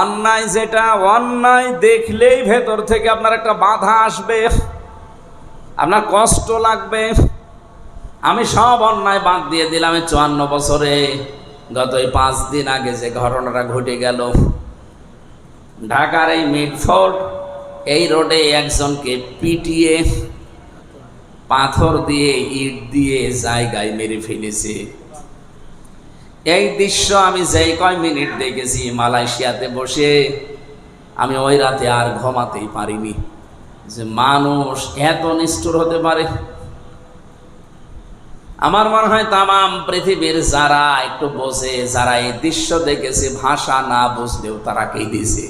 অন্যায় যেটা, অন্যায় দেখলেই ভেতর থেকে আপনার একটা বাধা আসবে, আপনার কষ্ট লাগবে। আমি সব অন্যায় বাদ দিয়ে দিলাম 54 বছরে। গত এই 5 দিন আগে যে ঘটনাটা ঘটে গেল, ঢাকার এই মিটফোর্ড এই রোডে একজনকে পিটিয়ে পাথর দিয়ে ইট দিয়ে জায়গায় মেরে ফেলেছে। এই দৃশ্য আমি যেই কয় মিনিট দেখেছি মালয়েশিয়াতে বসে, আমি ওই রাতে আর ঘুমাতেই পারিনি যে মানুষ এত নিষ্ঠুর হতে পারে। আমার মনে হয় তামাম পৃথিবীর যারা একটু বোঝে, যারা এই দৃশ্য দেখেছে, ভাষা না বুঝলেও তারা কেঁদেছে।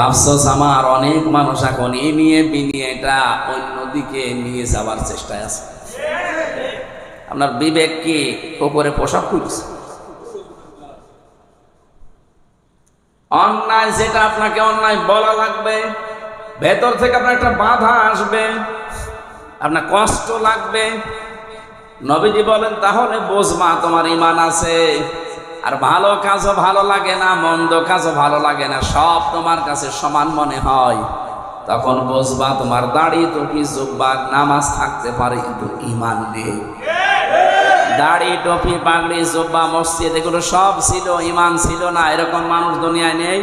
আফসোস, আমার অনেক মানুষ এখন এই নিয়ে বিনিয়ে এটা অন্যদিকে নিয়ে যাওয়ার চেষ্টায় আছে। আপনার বিবেক কি উপরে পোশাক খুঁজছে? অন্যায় যেটা, আপনাকে অন্যায় বলা লাগবে, ভেতর থেকে আপনার একটা বাধা আসবে, আপনার কষ্ট লাগবে। নবীজি বলেন, তাহলে বুঝবা তোমার ঈমান আছে। আর ভালো কাজও ভালো লাগে না, মন্দ কাজও ভালো লাগে না, সব তোমার কাছে সমান মনে হয়। তখন বুঝবা তোমার দাড়ি টুপি জুব্বা নামাজ থাকতে পারে, কিন্তু ঈমান নেই। দাড়ি টুপি পাগড়ি জুব্বা মসজিদ এগুলো সব ছিল, ঈমান ছিল না, এরকম মানুষ দুনিয়ায় নেই।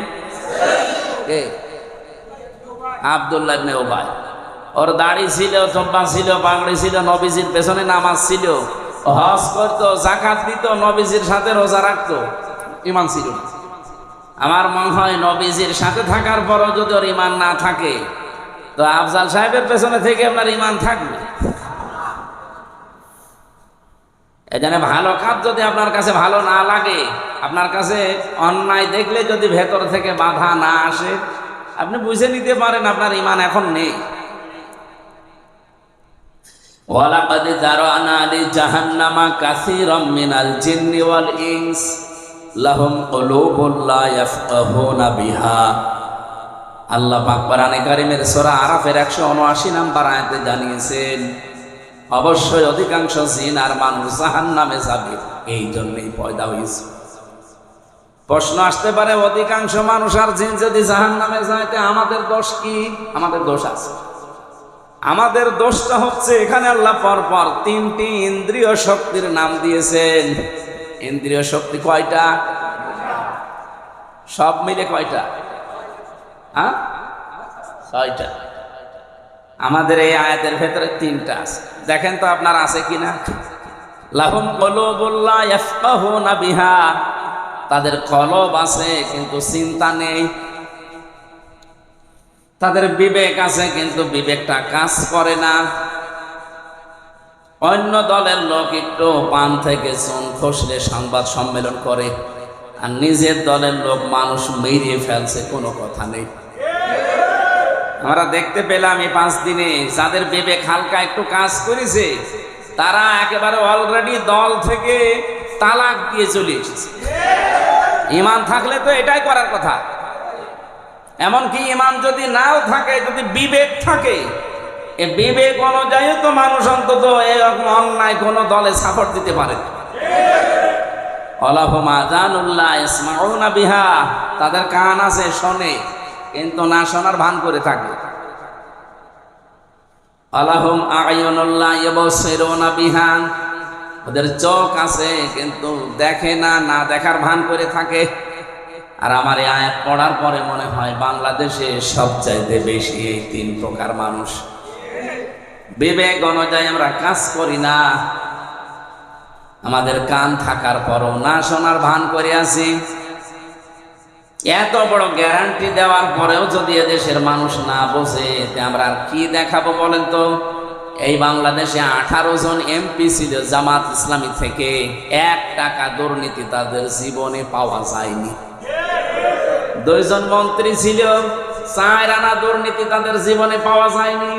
কে? আব্দুল্লাহ ইবনে উবাই। ওর দাড়ি ছিল, জুব্বা ছিল, পাগড়ি ছিল, নবীজির পেছনে নামাজ ছিল, হজ করতো, যাকাত দিত, নবীজির সাথে রোজা রাখতো, ঈমান ছিল না। আমার মনে হয় নবীজির সাথে থাকার পরও যদি ওর ঈমান না থাকে, তো আফজাল সাহেবের পেছনে থেকে আপনার ঈমান থাকবে। এখানে ভালো কাজ যদি আপনার কাছে ভালো না লাগে, আপনার কাছে অন্যায় দেখলে যদি ভেতর থেকে বাধা না আসে, আপনি বুঝে নিতে পারেন আপনার ঈমান এখন নেই। ওয়ালাকাদ যারানা লিজাহান্নামা কাসীরাম মিনাল জিন্নি ওয়াল ইনস লাহুম কুলুবুন লা ইয়াফকাহুনা বিহা। আল্লাহ পাক কোরআনে কারীমের সূরা আরাফের 179 নম্বর আয়াতে জানিয়েছেন, অবশ্যই অধিকাংশ জিন আর মানুষ জাহান্নামে যাবে, এই জন্যই পয়দা হয়েছে। প্রশ্ন আসতে পারে, অধিকাংশ মানুষ আর জিন যদি জাহান্নামে যায়, তে আমাদের দোষ কি? আমাদের দোষ আছে। আমাদের দোষটা হচ্ছে, এখানে আল্লাহ পরপর 3টি ইন্দ্রিয় শক্তির নাম দিয়েছেন। ইন্দ্রিয় শক্তি কয়টা? সব মিলে কয়টা? 6টা। আমাদের এই আয়াতের ভেতরে 3টা আছে। দেখেন তো আপনার আছে কিনা। লাহুম কুলুবুন লা ইয়াফকাহুনা বিহা, তাদের কলব আছে কিন্তু চিন্তা নেই। তাদের বিবেক আছে কিন্তু বিবেকটা কাজ করে না। অন্য দলের লোক একটু পান থেকে চুন খসলে সংবাদ সম্মেলন করে, আর নিজের দলের লোক মানুষ মেরে ফেলছে, কোনো কথা নেই। আমরা দেখতে পেলাম এই 5 দিনে যাদের বিবেক হালকা একটু কাজ করেছে, তারা একেবারে অলরেডি দল থেকে তালাক দিয়ে চলে এসেছে। ঈমান থাকলে তো এটাই করার কথা। এমনকি ঈমান যদি নাও থাকে, যদি বিবেক থাকে, এই বিবেক অনুযায়ী তো মানুষ অন্তত এরকম অন্যায় কোনো দলে সাপোর্ট দিতে পারে। আলাহুম আযানুন লা ইয়াসমাউনা বিহা, তাদের কান আছে, শোনে, কিন্তু না শোনার ভান করে থাকে। আলাহুম আ'য়ুনুন লা ইউবসিরুনা বিহা, ওদের চোখ আছে কিন্তু দেখে না, না দেখার ভান করে থাকে। আর আমার এই আয়াত পড়ার পরে মনে হয় বাংলাদেশে সবচাইতে বেশি এই 3 প্রকার মানুষ। বিবেক অনুযায়ী আমরা কাজ করি না, আমাদের কান থাকার পরও না শোনার ভান করে আছি। এত বড় গ্যারান্টি দেওয়ার পরেও যদি এদেশের মানুষ না বোঝে, এতে আমরা আর কি দেখাবো বলেন তো। এই বাংলাদেশে 18 জন এমপি ছিল জামাত ইসলামী থেকে, 1 টাকা দুর্নীতি তাদের জীবনে পাওয়া যায়নি। 2 জন মন্ত্রী ছিল, 4 আনা দুর্নীতি তাদের জীবনে পাওয়া যায়নি।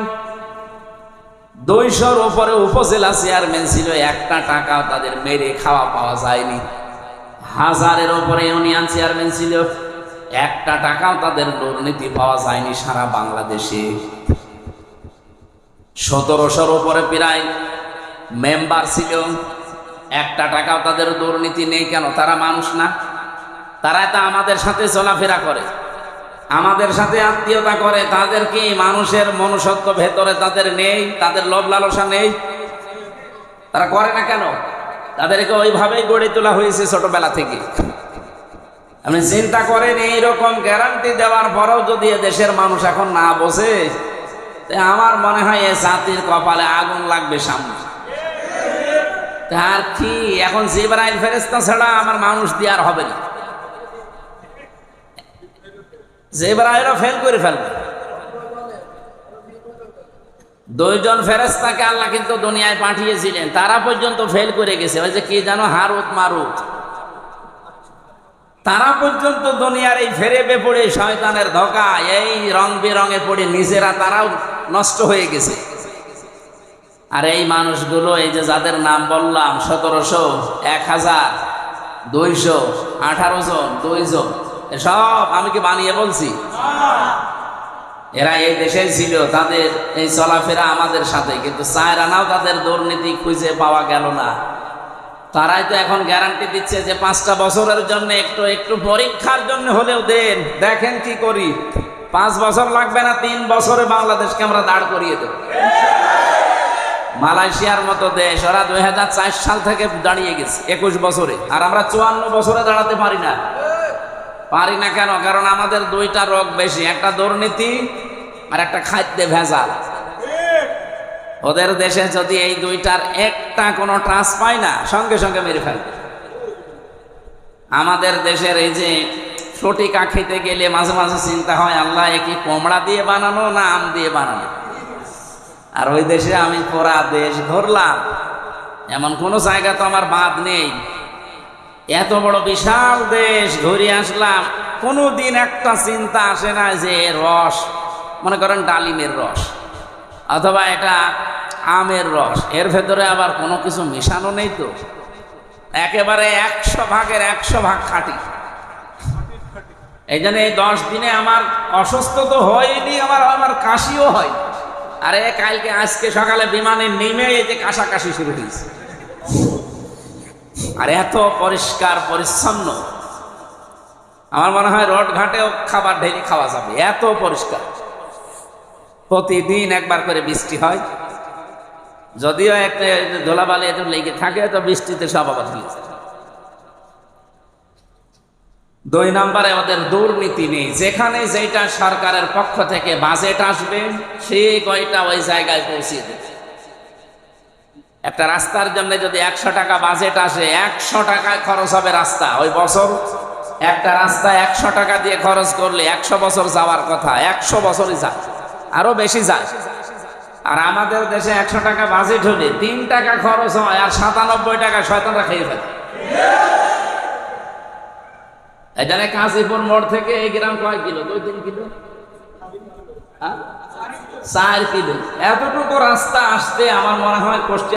200-র উপরে উপজেলা চেয়ারম্যান ছিল, 1টা টাকাও তাদের মেরে খাওয়া পাওয়া যায়নি। 1000-এর উপরে ইউনিয়ন চেয়ারম্যান ছিল, 1টা টাকাও তাদের দুর্নীতি পাওয়া যায়নি সারা বাংলাদেশে। 1700-র উপরে প্রায় মেম্বার ছিল, 1টা টাকাও তাদের দুর্নীতি নেই। কেন? তারা মানুষ না। তারা তো আমাদের সাথে চলাফেরা করে, আমাদের সাথে আত্মীয়তা করে। তাদের কি মানুষের মনুষ্যত্ব ভেতরে তাদের নেই? তাদের লোভ লালসা নেই? তারা করে না কেন? তাদেরকে ওইভাবেই গড়ে তোলা হয়েছে ছোটবেলা থেকে। আপনি চিন্তা করেন, এইরকম গ্যারান্টি দেওয়ার পরেও যদি দেশের মানুষ এখন না বোঝে, আমার মনে হয় এ জাতির কপালে আগুন লাগবে সামনে। তার কি এখন জিবরাইল ফেরেশতা ছাড়া আমার মানুষ দিয়ে আর হবে না। জিবরাইলও ফেল করে ফেলবে। দুইজন ফেরেশতাকে আল্লাহ কিন্তু দুনিয়ায় পাঠিয়েছিলেন, তারা পর্যন্ত ফেল করে গেছে। ওই যে কি জানো, হারুত মারুত, তারা পর্যন্ত দুনিয়ার এই ফেরে বেপড়ে শয়তানের ধোঁকা, এই রং বেরঙে পড়ে নিজেরা তারাও নষ্ট হয়ে গেছে। আর এই মানুষগুলো, এই যে যাদের নাম বললাম, 1700, 1000, 200, 18 জন, 2 জন, সব আমি কি বানিয়ে বলছি? এরা এই দেশে ছিল, তাদের এই চলাফেরা আমাদের সাথে, কিন্তু 4 আনাও তাদের দুর্নীতি খুঁজে পাওয়া গেল না। তারাই তো এখন গ্যারান্টি দিচ্ছে যে 5টা বছরের জন্য একটু একটু পরীক্ষার জন্য হলেও দেন, দেখেন কি করি। 5 বছর লাগবে না, 3 বছরে বাংলাদেশকে আমরা দাঁড় করিয়ে দেব। মালয়েশিয়ার মতো দেশ, ওরা 2004 সাল থেকে দাঁড়িয়ে গেছে 21 বছরে, আর আমরা 54 বছরে দাঁড়াতে পারি না। পারি না কেন? কারণ আমাদের 2টা রোগ বেশি, একটা দুর্নীতি আর একটা খাদ্যে ভেজাল। ওদের দেশে যদি এই 2টার একটা কোনো ট্রান্স পায় না, সঙ্গে সঙ্গে মেরে ফেলবে। আমাদের দেশের এই যে ফটিকা খেতে গেলে মাঝে মাঝে চিন্তা হয়, আল্লাহ এ কি কোমড়া দিয়ে বানানো না আম দিয়ে বানানো? আর ওই দেশে আমি পুরা দেশ ঘুরলাম, এমন কোনো জায়গা তো আমার বাদ নেই। এত বড় বিশাল দেশ ঘুরে আসলাম, কোনোদিন একটা চিন্তা আসে না যে রস, মনে করেন ডালিমের রস অথবা এটা আমের রস, এর ভেতরে আবার কোনো কিছু মিশানো নেই তো। একেবারে 100 ভাগের 100 ভাগ খাঁটি। এই জন্য এই 10 দিনে আমার অসুস্থ তো হয়নি, আমার কাশিও হয়। আরে কালকে আজকে সকালে বিমানে নেমে এই যে কাশাকাশি শুরু হয়েছে। আর এত পরিষ্কার পরিচ্ছন্ন, আমার মনে হয় রোড ঘাটেও খাবার ঢেলে খাওয়া যাবে, এত পরিষ্কার। প্রতিদিন একবার করে বৃষ্টি হয়, যদিও একটা ধুলাবালি একটু লেগে থাকে, তো বৃষ্টিতে সব আবার দিয়েছে। 2 নম্বরে ওদের দুর্নীতি নেই। যেখানে যেটা সরকারের পক্ষ থেকে বাজেট আসবে, সেই কয়টা ওই জায়গায় পৌঁছে দেবে। একটা রাস্তার জন্য যদি 100 টাকা বাজেট আসে, 100 টাকায় খরচ হবে রাস্তা ওই বছর। একটা রাস্তা 100 টাকা দিয়ে খরচ করলে 100 বছর যাওয়ার কথা, 100 বছরই যায়, আরো বেশি যায়। আর আমাদের দেশে 100 টাকা বাজেট হলে 3 টাকা খরচ হয়, আর 97 টাকা শয়তানরা খেয়ে ফেলে। এখানে কাশীপুর মোড় থেকে এই গ্রাম কয় কিলো? 2-3 kilo, 4 kilo. এতটুকু রাস্তা আসতে আমার মনে হয় কষ্ট।